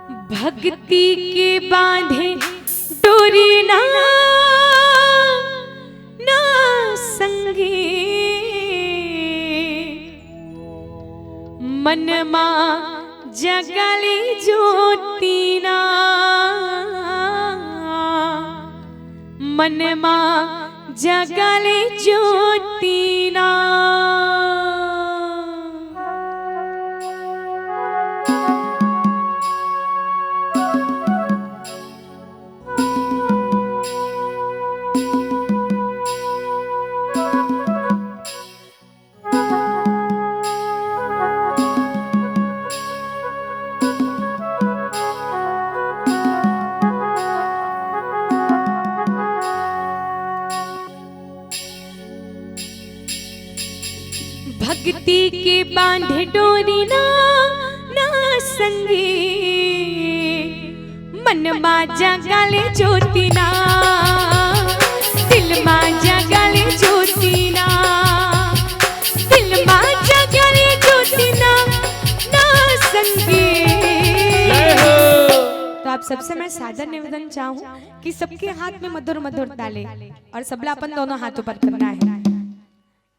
भक्ति के बांधे डोरी ना ना संगे मन मा जगले ज्योति ना मन मा जगले ज्योति ना। भक्ति के बांधे डोरी ना ना संगे मन मा जगले ज्योति ना दिल मा जगले ज्योति ना दिल मा जगले ज्योति ना ना संगे। तो आप सबसे मैं सादर निवेदन चाहूँ कि सबके हाथ में मधुर मधुर ताले और सबला अपन दोनों हाथों पर करना है।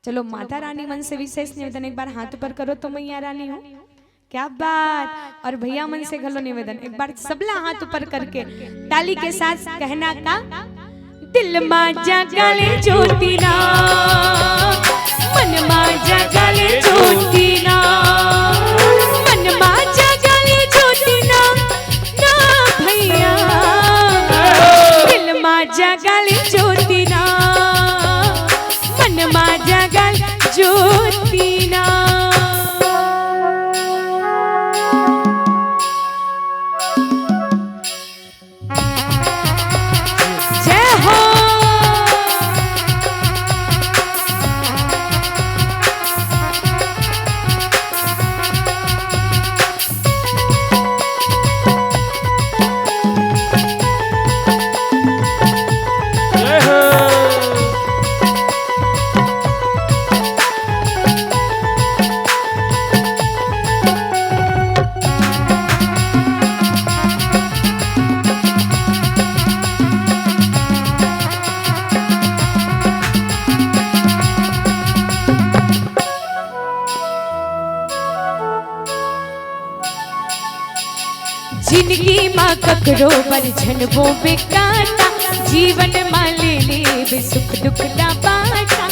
चलो माता रानी मन से विशेष निवेदन एक बार हाथ ऊपर करो तो मैया रानी हो, क्या बात। और भैया मन से घलो निवेदन एक बार सबला हाथ ऊपर करके ताली के साथ कहना का दिल मा जगले ज्योति ना मन मा जगले ज्योति ना मन मा जगले ज्योति ना ना भैया दिल मा जगले ज्योति ना मन मा जगल ज्योति ना। जय हो जिंदगी माँ ककरो बरझनबो बेकाटा जीवन माँ ले ले बे सुख दुख ना बाटा।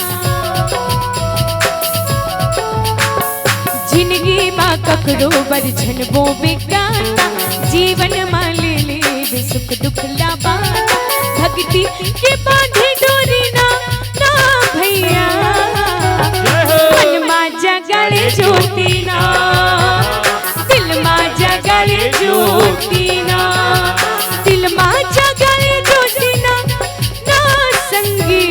जिंदगी माँ ककरो बरझनबो बेकाटा जीवन माँ ले ले बे सुख दुख ना बाटा। भक्ति के बांधे डोरी ना ना भैया मन माँ जगले ज्योति ना दिल माँ जगले ज्योति ना दिल माँ जगले ज्योति ना ना संगी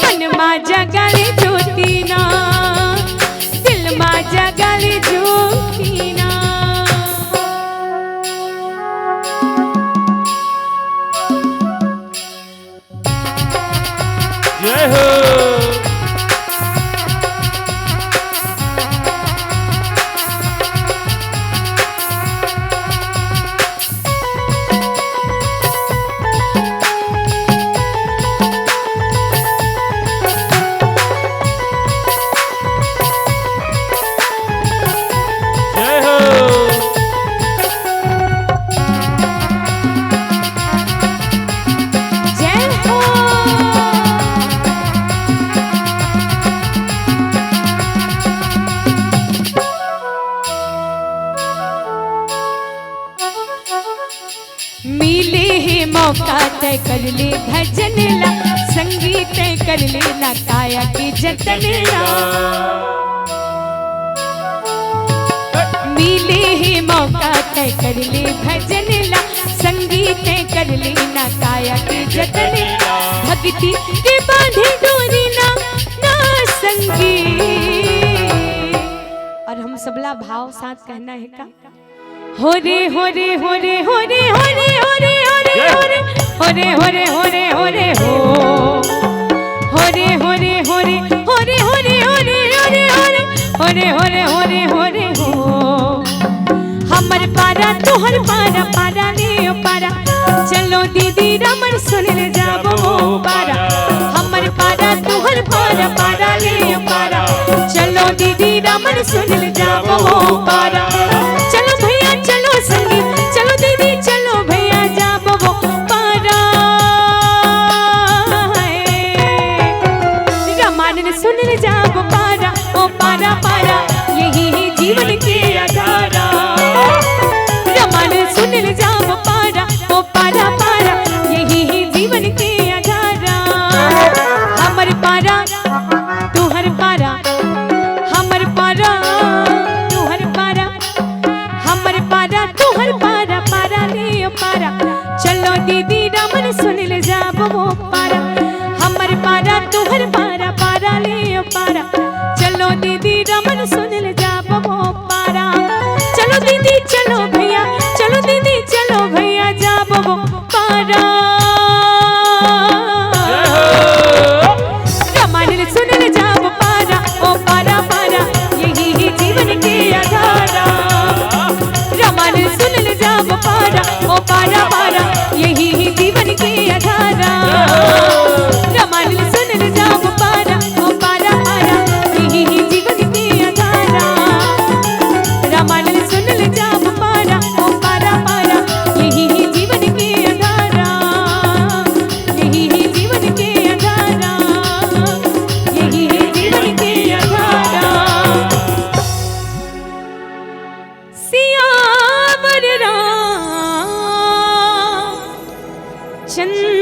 मन माँ जगले ज्योति ना दिल माँ जगले ज्योति ना। जय हो मिले है मौका तय कर ले भजन ला संगीत तय कर ले ना काया के जतन ला। मिले है मौका तय कर ले भजन ला संगीत तय कर ले ना काया के जतन ला। भक्ति के बांधे डोरी ना ना संगी। और हम सबला भाव साथ कहना है का हो रे हो रे हो रे हो रे हो रे हो रे हो रे हो रे हो रे हो रे हो रे हो रे हो हो रे हो रे हो रे हो रे हो रे हो रे हो रे हो रे हो रे हो रे हो रे हो रे हो। हम हमर पारा तोहर पारा पारा रे ओ पारा चलो दीदी रमन सुन ले जाबो पारा हमर पारा तोहर पारा पारा रे ओ पारा चलो दीदी रमन सुन ले जाबो पारा चलो भैया चलो संगी चलो दीदी चलो भैया जाबो पारा रमन सुन ले जाबो पारा ओ पारा पारा यही है जीवन के आधारा रमन सुन ले जाबो पारा ओ पारा पारा यही है जीवन के आधारा हमर पारा तोहर पारा हमर पारा तोहर पारा हमर पारा तोहर पारा पारा रे ओ पारा चलो दीदी रमन सुन ले जाबो पारा हमर पारा तोहर पारा पारा रे ओ पारा चलो दीदी रमन सुन ले जाबो पारा चलो दीदी चलो भैया चलो दीदी चलो भैया जाबो पारा रमन सुन ले जाबो पारा ओ पारा पारा यही है जीवन के आधारा रमन सुन ले जाबो पारा ओ पारा पारा यही है जीवन के आधारा रमन सुन ले जाबो पारा ओ पारा पारा यही है जीवन के आधारा रमन सुन ले जाबो पारा ओ पारा पारा यही है जीवन के आधारा यही है जीवन के आधारा यही है जीवन के आधारा सियावर राम चंद्र